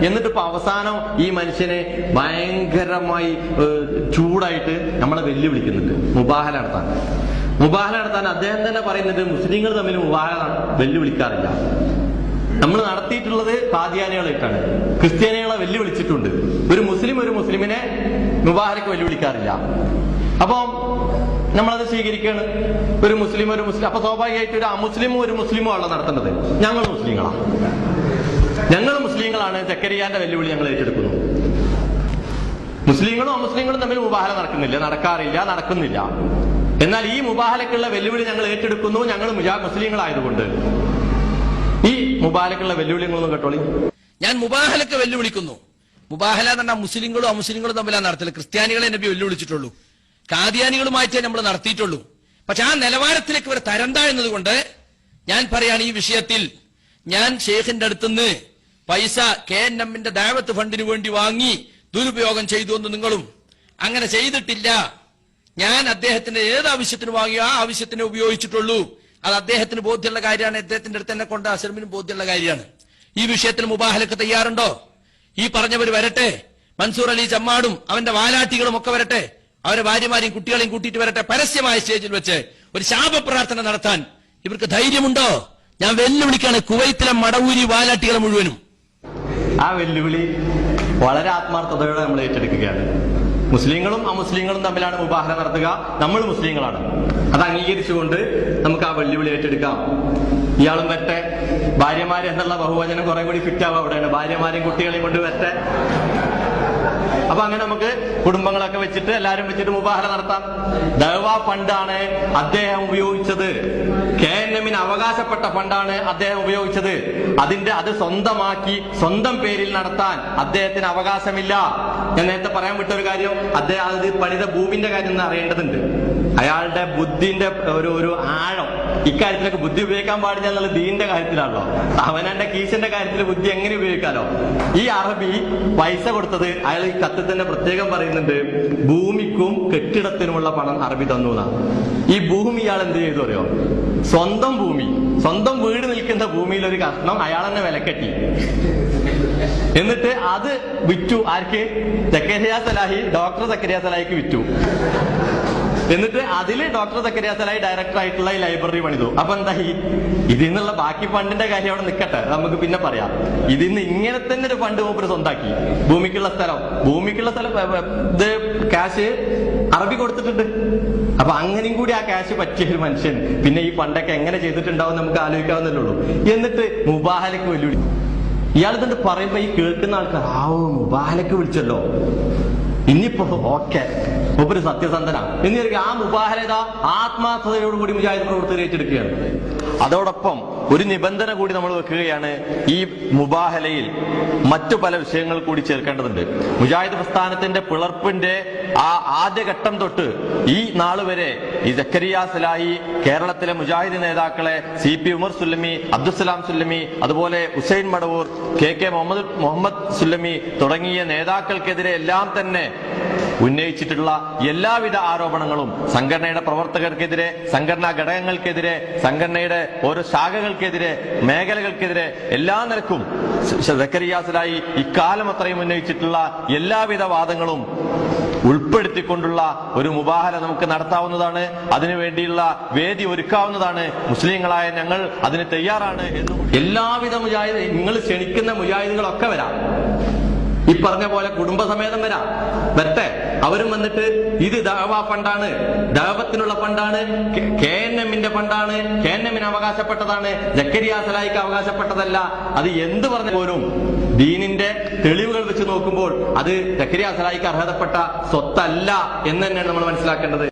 എന്നിട്ട് ഇപ്പൊ അവസാനം ഈ മനുഷ്യനെ ഭയങ്കരമായി ചൂടായിട്ട് നമ്മളെ വെല്ലുവിളിക്കുന്നുണ്ട് മുബാഹല നടത്താൻ. അദ്ദേഹം തന്നെ പറയുന്നത് മുസ്ലിങ്ങൾ തമ്മിൽ മുബാഹല വെല്ലുവിളിക്കാറില്ല. നമ്മൾ നടത്തിയിട്ടുള്ളത് ഖാദിയാനികളായിട്ടാണ്. ക്രിസ്ത്യാനികളെ വെല്ലുവിളിച്ചിട്ടുണ്ട്. ഒരു മുസ്ലിമിനെ മുബാഹലക്ക് വെല്ലുവിളിക്കാറില്ല. അപ്പം നമ്മളത് സ്വീകരിക്കുകയാണ്. ഒരു മുസ്ലിം അപ്പൊ സ്വാഭാവികമായിട്ട് ഒരു അമുസ്ലിമും ഒരു മുസ്ലിമും ആണല്ലോ നടത്തേണ്ടത്. ഞങ്ങൾ മുസ്ലിങ്ങളാണ്. സക്കരിയാന്റെ വെല്ലുവിളി ഞങ്ങൾ ഏറ്റെടുക്കുന്നു. മുസ്ലിങ്ങളും അമുസ്ലിങ്ങളും തമ്മിൽ മുബാഹല നടക്കുന്നില്ല. എന്നാൽ ഈ മുബാഹലക്കുള്ള വെല്ലുവിളി ഞങ്ങൾ ഏറ്റെടുക്കുന്നു. ഞങ്ങൾ മുസ്ലിങ്ങളായതുകൊണ്ട് ഈ മുബാഹലക്കുള്ള വെല്ലുവിളി നിങ്ങളൊന്നും കേട്ടോളി. ഞാൻ മുബാഹലക്ക് വെല്ലുവിളിക്കുന്നു. മുബാഹല എന്ന് പറഞ്ഞാൽ മുസ്ലിങ്ങളും അമുസ്ലിങ്ങളും തമ്മിലാണ് നടത്തല്. ക്രിസ്ത്യാനികളെ നബി വെല്ലുവിളിച്ചിട്ടുള്ളൂ, ഖാദിയാനികളുമായിട്ടേ നമ്മൾ നടത്തിയിട്ടുള്ളൂ. പക്ഷെ ആ നിലവാരത്തിലേക്ക് ഇവർ തരംതാഴുന്നത് കൊണ്ട് ഞാൻ പറയാണ്, ഈ വിഷയത്തിൽ ഞാൻ ഷെയ്ഖിന്റെ അടുത്തുനിന്ന് പൈസ KNMന്റെ ദഅവത്ത് ഫണ്ടിന് വേണ്ടി വാങ്ങി ദുരുപയോഗം ചെയ്തു എന്ന് നിങ്ങളും അങ്ങനെ ചെയ്തിട്ടില്ല. ഞാൻ അദ്ദേഹത്തിന്റെ ഏത് ആവശ്യത്തിന് വാങ്ങിയോ ആ ആവശ്യത്തിനെ ഉപയോഗിച്ചിട്ടുള്ളൂ. അത് അദ്ദേഹത്തിന് ബോധ്യമുള്ള കാര്യമാണ്. അദ്ദേഹത്തിന്റെ അടുത്ത് തന്നെ കൊണ്ട് അസർമിനും ബോധ്യമുള്ള കാര്യമാണ്. ഈ വിഷയത്തിൽ മുബാഹലക്ക് തയ്യാറുണ്ടോ? ഈ പറഞ്ഞവർ വരട്ടെ. മൻസൂർ അലി ചമ്മാടും അവന്റെ വാലാട്ടികളും ഒക്കെ വരട്ടെ. അവരെ ഭാര്യമാരെയും കുട്ടികളെയും കൂട്ടിയിട്ട് വരട്ടെ. പരസ്യമായ സ്റ്റേജിൽ വെച്ച് ഒരു ശാപപ്രാർത്ഥന നടത്താൻ ഇവർക്ക് ധൈര്യമുണ്ടോ? ഞാൻ വെല്ലുവിളിക്കാണ് കുവൈത്തിലെ മടവൂരി വാലാട്ടികളെ മുഴുവനും. ആ വെല്ലുവിളി വളരെ ആത്മാർത്ഥതയോടെ നമ്മൾ ഏറ്റെടുക്കുകയാണ്. മുസ്ലിങ്ങളും അമുസ്ലിങ്ങളും തമ്മിലാണ് മുബാഹല നടത്തുക. നമ്മൾ മുസ്ലിങ്ങളാണ്. അത് അംഗീകരിച്ചുകൊണ്ട് നമുക്ക് ആ വെല്ലുവിളി ഏറ്റെടുക്കാം. ഇയാളും വരട്ടെ. ഭാര്യമാര് എന്നുള്ള ബഹുവചനം കുറെ കൂടി ഫിറ്റ് ആവുക അവിടെയാണ്. ഭാര്യമാരെയും കുട്ടികളെയും കൊണ്ട് വരട്ടെ. അപ്പൊ അങ്ങനെ നമുക്ക് കുടുംബങ്ങളൊക്കെ വെച്ചിട്ട് എല്ലാരും വെച്ചിട്ട് മുബാഹല നടത്താം. ദഅവാ ഫണ്ടാണ് അദ്ദേഹം ഉപയോഗിച്ചത്. KNMന് അവകാശപ്പെട്ട ഫണ്ടാണ് അദ്ദേഹം ഉപയോഗിച്ചത്. അത് സ്വന്തമാക്കി സ്വന്തം പേരിൽ നടത്താൻ അദ്ദേഹത്തിന് അവകാശമില്ല. ഞാൻ നേരത്തെ പറയാൻ വിട്ട ഒരു കാര്യം, അദ്ദേഹം അത് പണിത ഭൂമിന്റെ കാര്യം ഒന്ന് അറിയേണ്ടതുണ്ട്. അയാളുടെ ബുദ്ധിന്റെ ഒരു ആഴം ഇക്കാര്യത്തിലൊക്കെ ബുദ്ധി ഉപയോഗിക്കാൻ പാടില്ല എന്നുള്ളത് ദീനിന്റെ കാര്യത്തിലാണല്ലോ. അവനന്റെ കീശന്റെ കാര്യത്തിൽ ബുദ്ധി എങ്ങനെ ഉപയോഗിക്കാലോ? ഈ അറബി പൈസ കൊടുത്തത് അയാൾ ഈ കത്തിൽ തന്നെ പ്രത്യേകം പറയുന്നുണ്ട്, ഭൂമിക്കും കെട്ടിടത്തിനുമുള്ള പണം അറബി തന്നു എന്നാണ്. ഈ ഭൂമി ഇയാൾ എന്ത് ചെയ്തു അറിയോ? സ്വന്തം വീട് നിൽക്കുന്ന ഭൂമിയിൽ ഒരു കഷ്ണം അയാൾ തന്നെ വിലക്കെട്ടി. എന്നിട്ട് അത് വിറ്റു. ആർക്ക്? സക്കരിയ സലാഹി, ഡോക്ടർ സക്കരിയ സലാഹിക്ക് വിറ്റു. എന്നിട്ട് അതില് ഡോക്ടർ സക്കരിയ സലാഹി ഡയറക്ടർ ആയിട്ടുള്ള ഈ ലൈബ്രറി പണിതു. അപ്പൊ എന്തായി? ഇതിൽ നിന്നുള്ള ബാക്കി ഫണ്ടിന്റെ കാര്യം അവിടെ നിൽക്കട്ടെ, നമുക്ക് പിന്നെ പറയാം. ഇതിന്ന് ഇങ്ങനെ തന്നെ ഒരു ഫണ്ട് മൂപ്പര് സ്വന്താക്കി. ഭൂമിക്കുള്ള സ്ഥലം ഇത് ക്യാഷ് അറബി കൊടുത്തിട്ടുണ്ട്. അപ്പൊ അങ്ങനെയും കൂടി ആ ക്യാഷ് പറ്റിയ ഒരു മനുഷ്യൻ പിന്നെ ഈ ഫണ്ടൊക്കെ എങ്ങനെ ചെയ്തിട്ടുണ്ടാവും നമുക്ക് ആലോചിക്കാവുന്നല്ലേ ഉള്ളൂ. എന്നിട്ട് മുബാഹലക്ക് വെല്ലുവിളി. ഇയാളിതുണ്ട് പറയുമ്പോ ഈ കേൾക്കുന്ന ആൾക്കാർ മുബാഹലക്ക് വിളിച്ചല്ലോ, ഇനിയിപ്പോ ഓക്കെ മൂപ്പര് സത്യസന്ധന എന്നിരിക്കും. ആ മുബാഹലത ആത്മാർത്ഥതയോടുകൂടി മുജാഹിദ് പ്രവർത്തകർ ഏറ്റെടുക്കുകയാണ്. അതോടൊപ്പം ഒരു നിബന്ധന കൂടി നമ്മൾ വെക്കുകയാണ്. ഈ മുബാഹലയിൽ മറ്റു പല വിഷയങ്ങൾ കൂടി ചേർക്കേണ്ടതുണ്ട്. മുജാഹിദ് പ്രസ്ഥാനത്തിന്റെ പിളർപ്പിന്റെ ആ ആദ്യഘട്ടം തൊട്ട് ഈ നാള് വരെ ഈ സക്കരിയ സലാഹി കേരളത്തിലെ മുജാഹിദ് നേതാക്കളെ CP ഉമർ സുല്ലമി, അബ്ദുസലാം സുല്ലമി, അതുപോലെ ഹുസൈൻ മടവൂർ, KK മുഹമ്മദ് സുല്ലമി തുടങ്ങിയ നേതാക്കൾക്കെതിരെ എല്ലാം തന്നെ ഉന്നയിച്ചിട്ടുള്ള എല്ലാവിധ ആരോപണങ്ങളും സംഘടനയുടെ പ്രവർത്തകർക്കെതിരെ, സംഘടനാ ഘടകങ്ങൾക്കെതിരെ, സംഘടനയുടെ ഓരോ ശാഖകൾക്കെതിരെ, മേഖലകൾക്കെതിരെ എല്ലാ നിലക്കും സക്കരിയ സലാഹി ഇക്കാലം അത്രയും ഉന്നയിച്ചിട്ടുള്ള എല്ലാവിധ വാദങ്ങളും ഉൾപ്പെടുത്തിക്കൊണ്ടുള്ള ഒരു മുബാഹല നമുക്ക് നടത്താവുന്നതാണ്. അതിനുവേണ്ടിയുള്ള വേദി ഒരുക്കാവുന്നതാണ്. മുസ്ലിങ്ങളായ ഞങ്ങൾ അതിന് തയ്യാറാണ് എന്ന് എല്ലാവിധ മുജാഹിദ് നിങ്ങൾ ക്ഷണിക്കുന്ന മുജാഹിദുകളൊക്കെ വരാം. ഈ പറഞ്ഞ പോലെ കുടുംബസമേതം വരട്ടെ. അവരും വന്നിട്ട് ഇത് ദഅവാ ഫണ്ടാണ്, ദഅവത്തിനുള്ള ഫണ്ടാണ്, KNMന്റെ ഫണ്ടാണ്, KNMന് അവകാശപ്പെട്ടതാണ്, സക്കരിയ സലാഹിക്ക് അവകാശപ്പെട്ടതല്ല. അത് എന്ത് പറഞ്ഞ പോലും ദീനിന്റെ തെളിവുകൾ വെച്ച് നോക്കുമ്പോൾ അത് സക്കരിയ സലാഹിക്ക് അർഹതപ്പെട്ട സ്വത്തല്ല എന്ന് തന്നെയാണ് നമ്മൾ മനസ്സിലാക്കേണ്ടത്.